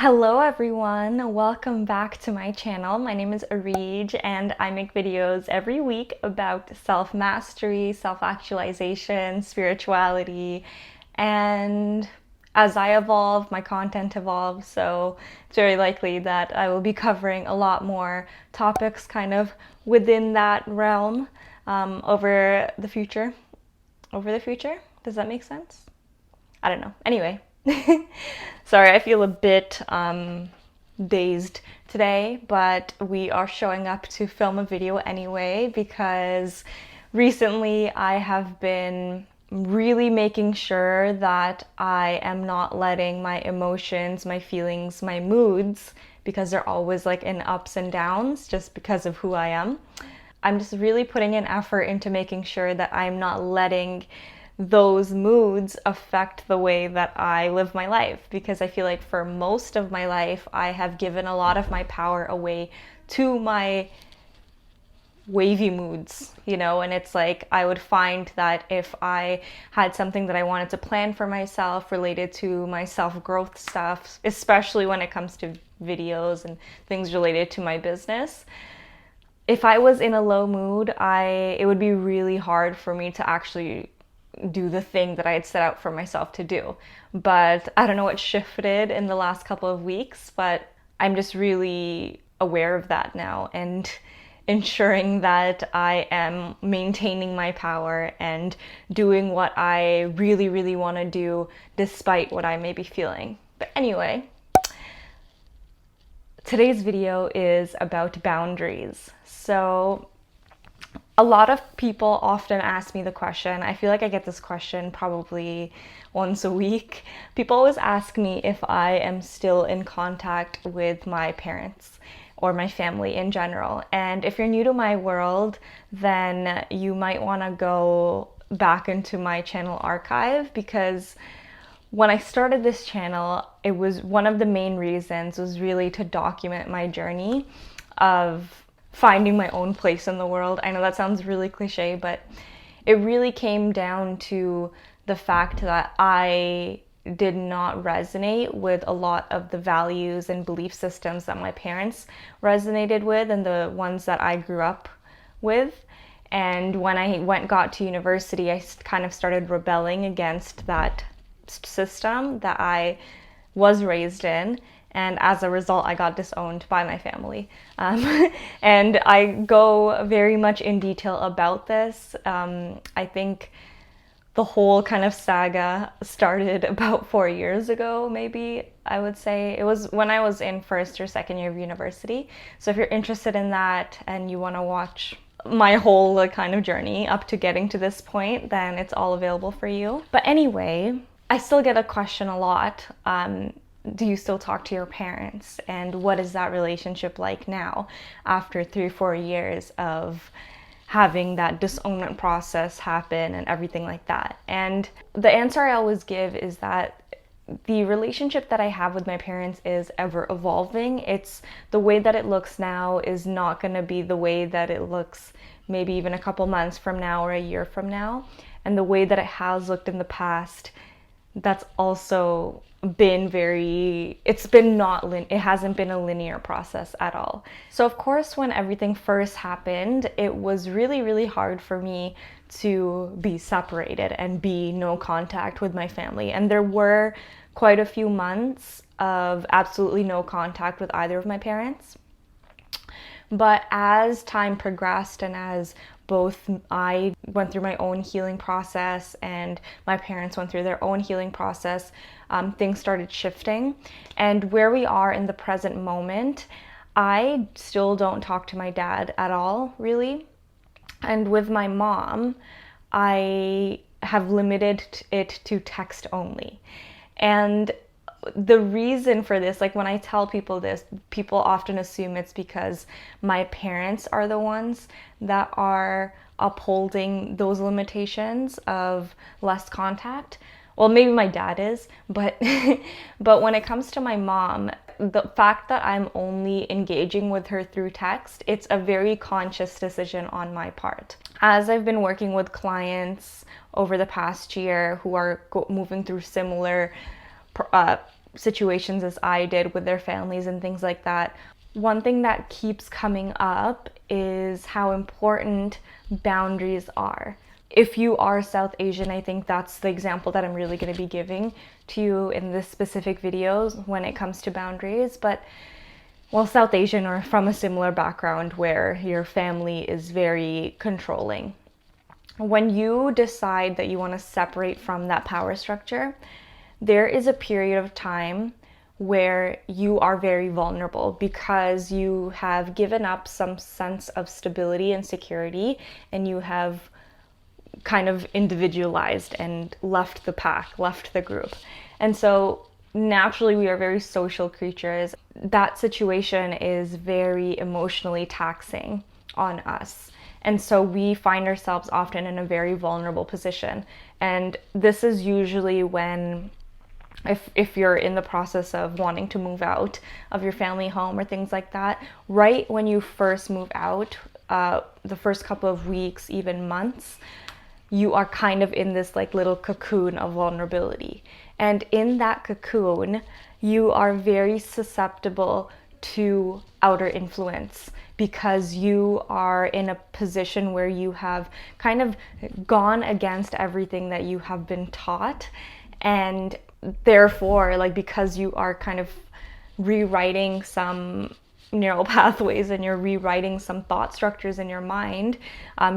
Hello everyone, welcome back to my channel. My name is Areej and I make videos every week about self-mastery, self-actualization, spirituality, and as I evolve, my content evolves, so it's very likely that I will be covering a lot more topics kind of within that realm over the future. Over the future? Does that make sense? I don't know. Anyway, sorry, I feel a bit dazed today, but we are showing up to film a video anyway because recently I have been really making sure that I am not letting my emotions, my feelings, my moods, because they're always like in ups and downs just because of who I am. I'm just really putting an effort into making sure that I'm not letting those moods affect the way that I live my life, because I feel like for most of my life I have given a lot of my power away to my wavy moods, and it's like I would find that if I had something that I wanted to plan for myself related to my self-growth stuff, especially when it comes to videos and things related to my business, if I was in a low mood, it would be really hard for me to actually do the thing that I had set out for myself to do. But I don't know what shifted in the last couple of weeks, but I'm just really aware of that now and ensuring that I am maintaining my power and doing what I really, really want to do despite what I may be feeling. But anyway, today's video is about boundaries. So a lot of people often ask me the question, I feel like I get this question probably once a week. People always ask me if I am still in contact with my parents or my family in general. And if you're new to my world, then you might want to go back into my channel archive, because when I started this channel, it was one of the main reasons was really to document my journey of finding my own place in the world. I know that sounds really cliche, but it really came down to the fact that I did not resonate with a lot of the values and belief systems that my parents resonated with and the ones that I grew up with. And when I got to university, I kind of started rebelling against that system that I was raised in, and as a result I got disowned by my family. And I go very much in detail about this. I think the whole kind of saga started about 4 years ago, maybe. I would say it was when I was in first or second year of university. So if you're interested in that and you want to watch my whole kind of journey up to getting to this point, then it's all available for you. But anyway, I still get a question a lot. Do you still talk to your parents? And what is that relationship like now after 3-4 years of having that disownment process happen and everything like that? And the answer I always give is that the relationship that I have with my parents is ever evolving. It's the way that it looks now is not going to be the way that it looks maybe even a couple months from now or a year from now. And the way that it has looked in the past, that's also been it hasn't been a linear process at all. So of course, when everything first happened, it was really, really hard for me to be separated and be no contact with my family. And there were quite a few months of absolutely no contact with either of my parents. But as time progressed and as both I went through my own healing process and my parents went through their own healing process, things started shifting. And where we are in the present moment, I still don't talk to my dad at all, really. And with my mom, I have limited it to text only. And the reason for this, like when I tell people this, people often assume it's because my parents are the ones that are upholding those limitations of less contact. Well, maybe my dad is, but but when it comes to my mom, the fact that I'm only engaging with her through text, it's a very conscious decision on my part. As I've been working with clients over the past year who are moving through similar situations as I did with their families and things like that, one thing that keeps coming up is how important boundaries are. If you are South Asian, I think that's the example that I'm really going to be giving to you in this specific videos when it comes to boundaries. But well, South Asian or from a similar background where your family is very controlling. When you decide that you want to separate from that power structure, there is a period of time where you are very vulnerable because you have given up some sense of stability and security, and you have kind of individualized and left the pack, left the group. And so naturally, we are very social creatures. That situation is very emotionally taxing on us. And so we find ourselves often in a very vulnerable position. And this is usually when, if you're in the process of wanting to move out of your family home or things like that, right when you first move out, the first couple of weeks, even months, you are kind of in this like little cocoon of vulnerability. And in that cocoon, you are very susceptible to outer influence because you are in a position where you have kind of gone against everything that you have been taught. And therefore, like, because you are kind of rewriting some neural pathways and you're rewriting some thought structures in your mind,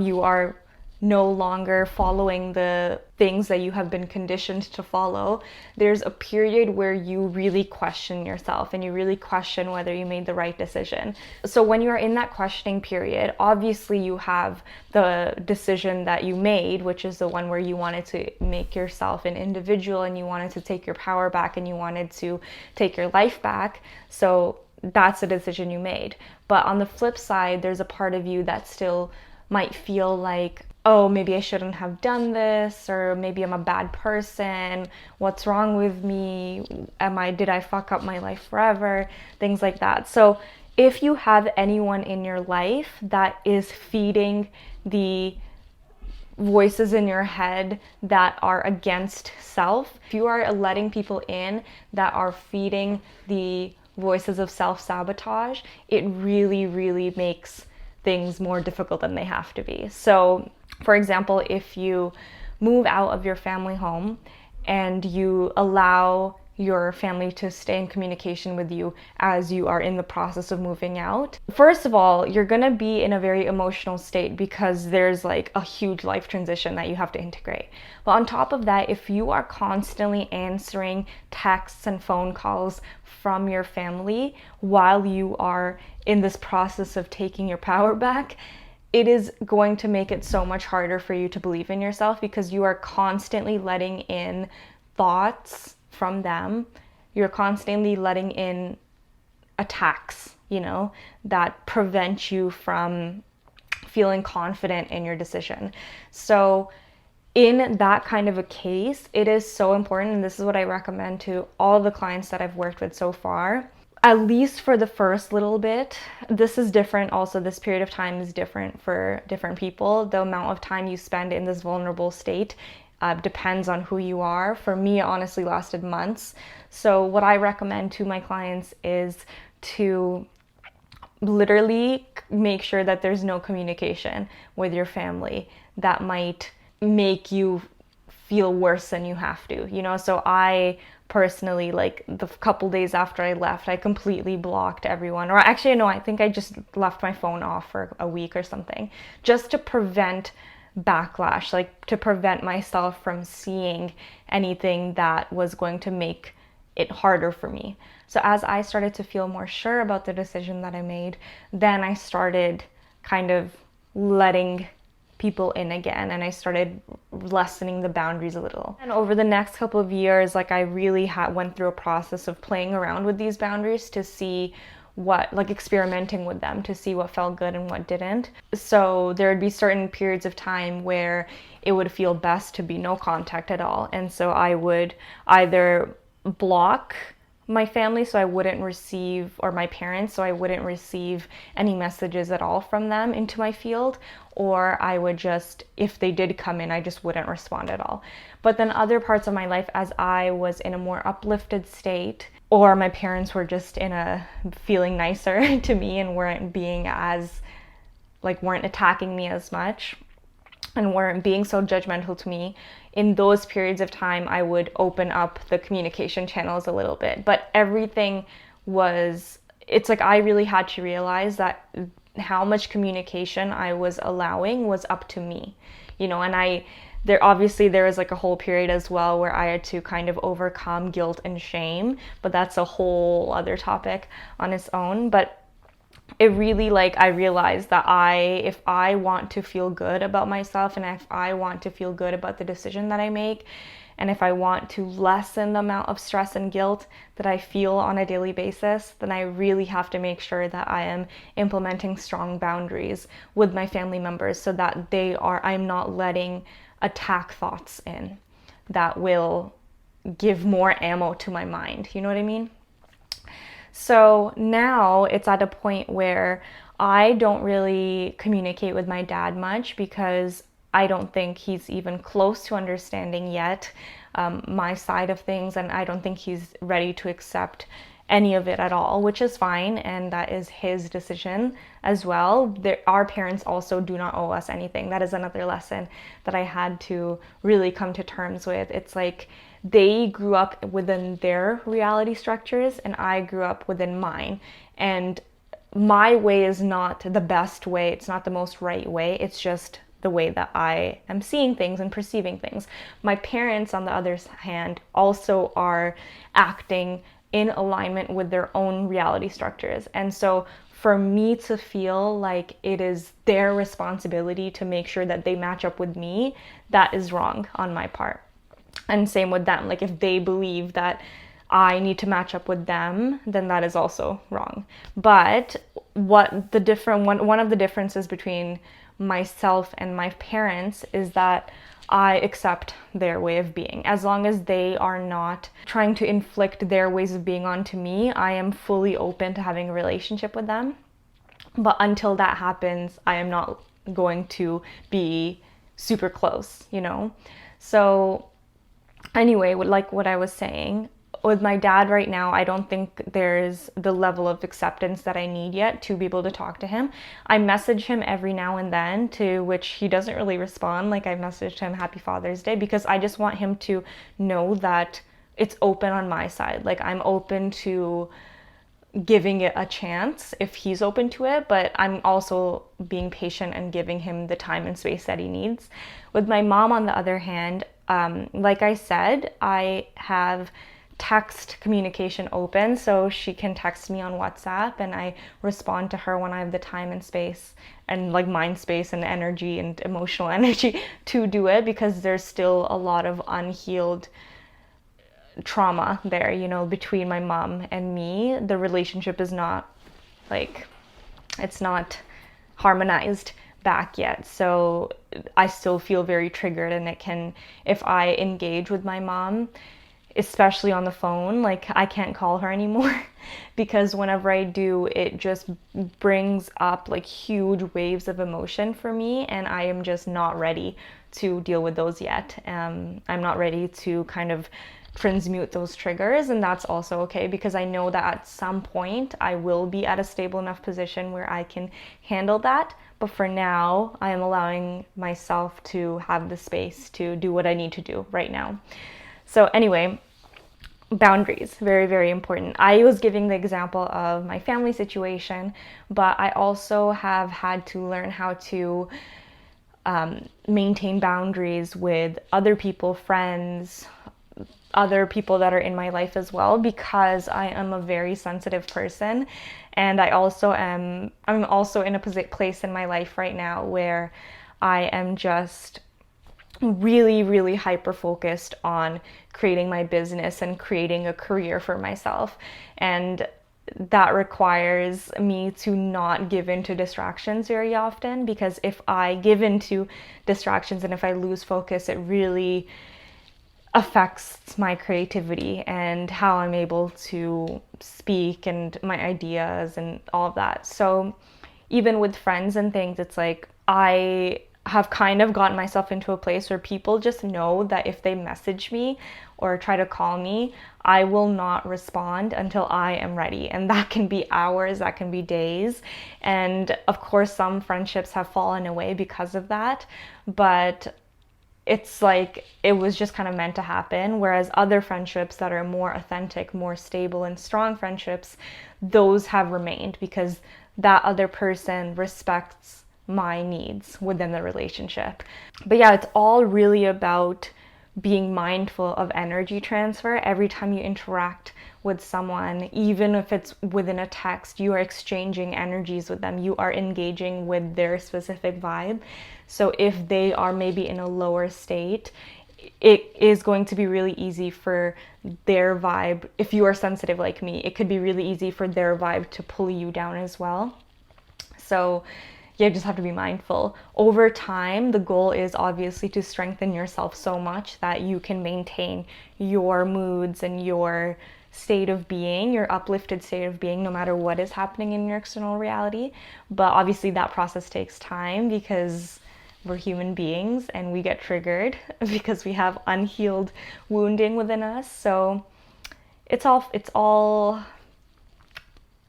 you are no longer following the things that you have been conditioned to follow. There's a period where you really question yourself and you really question whether you made the right decision. So when you're in that questioning period, obviously you have the decision that you made, which is the one where you wanted to make yourself an individual and you wanted to take your power back and you wanted to take your life back. So that's a decision you made. But on the flip side, there's a part of you that still might feel like, oh, maybe I shouldn't have done this, or maybe I'm a bad person. What's wrong with me? Did I fuck up my life forever? Things like that. So if you have anyone in your life that is feeding the voices in your head that are against self, if you are letting people in that are feeding the voices of self-sabotage, it really, really makes things more difficult than they have to be. So for example, if you move out of your family home and you allow your family to stay in communication with you as you are in the process of moving out, first of all, you're gonna be in a very emotional state because there's like a huge life transition that you have to integrate. But on top of that, if you are constantly answering texts and phone calls from your family while you are in this process of taking your power back, it is going to make it so much harder for you to believe in yourself because you are constantly letting in thoughts from them. You're constantly letting in attacks, that prevent you from feeling confident in your decision. So in that kind of a case, it is so important, and this is what I recommend to all the clients that I've worked with so far, at least for the first little bit. This is different also, this period of time is different for different people. The amount of time you spend in this vulnerable state depends on who you are. For me, it honestly lasted months. So what I recommend to my clients is to literally make sure that there's no communication with your family that might make you feel worse than you have to, So I personally, like the couple days after I left, I completely blocked everyone. Or actually, no, I think I just left my phone off for a week or something, just to prevent backlash, like to prevent myself from seeing anything that was going to make it harder for me. So as I started to feel more sure about the decision that I made, then I started kind of letting people in again, and I started lessening the boundaries a little. And over the next couple of years, like I really went through a process of playing around with these boundaries to see experimenting with them to see what felt good and what didn't. So there would be certain periods of time where it would feel best to be no contact at all. And so I would either block my family, so I wouldn't receive, or my parents, so I wouldn't receive any messages at all from them into my field, or I would just, if they did come in, I just wouldn't respond at all. But then other parts of my life, as I was in a more uplifted state, or my parents were just in a feeling nicer to me and weren't being as, like, weren't attacking me as much and weren't being so judgmental to me, in those periods of time, I would open up the communication channels a little bit. But everything was, it's like I really had to realize that how much communication I was allowing was up to me, you know, and there was like a whole period as well where I had to kind of overcome guilt and shame, but that's a whole other topic on its own. But it really, like, I realized that if I want to feel good about myself, and if I want to feel good about the decision that I make, and if I want to lessen the amount of stress and guilt that I feel on a daily basis, then I really have to make sure that I am implementing strong boundaries with my family members, so that I'm not letting attack thoughts in that will give more ammo to my mind. You know what I mean? So now it's at a point where I don't really communicate with my dad much, because I don't think he's even close to understanding yet my side of things, and I don't think he's ready to accept any of it at all, which is fine, and that is his decision as well. Our parents also do not owe us anything. That is another lesson that I had to really come to terms with. It's like they grew up within their reality structures and I grew up within mine, and my way is not the best way. It's not the most right way. It's just the way that I am seeing things and perceiving things. My parents, on the other hand, also are acting in alignment with their own reality structures. And so for me to feel like it is their responsibility to make sure that they match up with me, that is wrong on my part. And same with them. Like, if they believe that I need to match up with them, then that is also wrong. But one of the differences between myself and my parents is that I accept their way of being. As long as they are not trying to inflict their ways of being onto me, I am fully open to having a relationship with them. But until that happens, I am not going to be super close, you know? So anyway, like what I was saying, with my dad right now, I don't think there's the level of acceptance that I need yet to be able to talk to him. I message him every now and then, to which he doesn't really respond. Like, I messaged him Happy Father's Day, because I just want him to know that it's open on my side. Like, I'm open to giving it a chance if he's open to it, but I'm also being patient and giving him the time and space that he needs. With my mom, on the other hand, like I said, I have text communication open, so she can text me on WhatsApp and I respond to her when I have the time and space, and like mind space and energy and emotional energy to do it, because there's still a lot of unhealed trauma there, you know, between my mom and me. The relationship is not, like, it's not harmonized back yet. So I still feel very triggered, and it can, if I engage with my mom, especially on the phone, like, I can't call her anymore because whenever I do, it just brings up like huge waves of emotion for me, and I am just not ready to deal with those yet. I'm not ready to kind of transmute those triggers, and that's also okay, because I know that at some point I will be at a stable enough position where I can handle that. But for now, I am allowing myself to have the space to do what I need to do right now. So anyway, boundaries, very, very important. I was giving the example of my family situation, but I also have had to learn how to maintain boundaries with other people, friends, other people that are in my life as well, because I am a very sensitive person, and I'm also in a place in my life right now where I am just really, really hyper focused on creating my business and creating a career for myself. And that requires me to not give into distractions very often, because if I give into distractions and if I lose focus, it really affects my creativity and how I'm able to speak and my ideas and all of that. So even with friends and things, it's like I have kind of gotten myself into a place where people just know that if they message me or try to call me, I will not respond until I am ready. And that can be hours, that can be days. And of course, some friendships have fallen away because of that. But it's like it was just kind of meant to happen. Whereas other friendships that are more authentic, more stable, and strong friendships, those have remained because that other person respects my needs within the relationship. But yeah, it's all really about being mindful of energy transfer. Every time you interact with someone, even if it's within a text, you are exchanging energies with them. You are engaging with their specific vibe. So if they are maybe in a lower state, it is going to be really easy for their vibe. If you are sensitive like me, it could be really easy for their vibe to pull you down as well. So you just have to be mindful. Over time, the goal is obviously to strengthen yourself so much that you can maintain your moods and your state of being, your uplifted state of being, no matter what is happening in your external reality. But obviously that process takes time because we're human beings and we get triggered because we have unhealed wounding within us. So it's all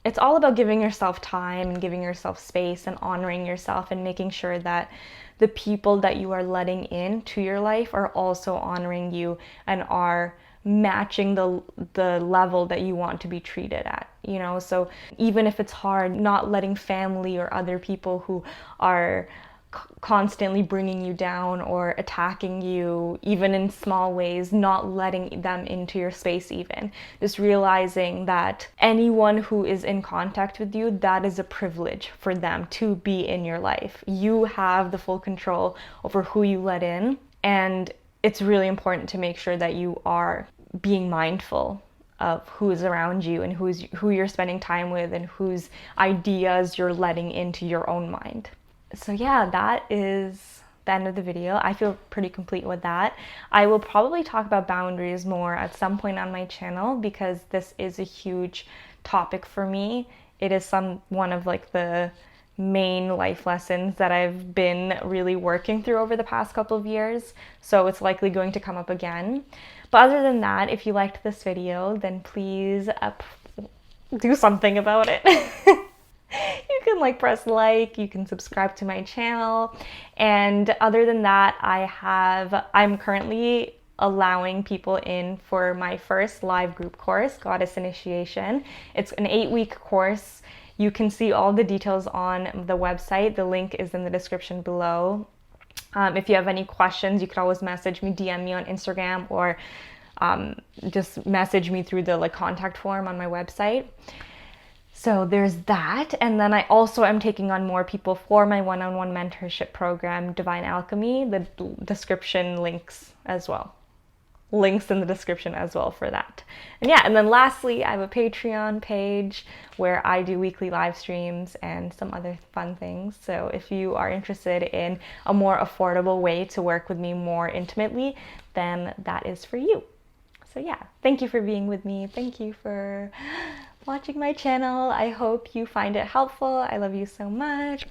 about giving yourself time and giving yourself space and honoring yourself and making sure that the people that you are letting into your life are also honoring you and are matching the level that you want to be treated at, you know? So even if it's hard, not letting family or other people who are constantly bringing you down or attacking you, even in small ways, not letting them into your space even. Just realizing that anyone who is in contact with you, that is a privilege for them to be in your life. You have the full control over who you let in, and it's really important to make sure that you are being mindful of who is around you and who you're spending time with and whose ideas you're letting into your own mind. So yeah, that is the end of the video. I feel pretty complete with that. I will probably talk about boundaries more at some point on my channel because this is a huge topic for me. It is one of like the main life lessons that I've been really working through over the past couple of years. So it's likely going to come up again. But other than that, if you liked this video, then please do something about it. You can like press like, you can subscribe to my channel. And other than that, I'm currently allowing people in for my first live group course, Goddess Initiation. It's an 8-week course. You can see all the details on the website. The link is in the description below. If you have any questions, you could always message me, DM me on Instagram, or just message me through the contact form on my website. So there's that. And then I also am taking on more people for my one-on-one mentorship program, Divine Alchemy. The description links as well. Links in the description as well for that. And yeah, and then lastly, I have a Patreon page where I do weekly live streams and some other fun things. So if you are interested in a more affordable way to work with me more intimately, then that is for you. So yeah, thank you for being with me. Thank you for watching my channel. I hope you find it helpful. I love you so much.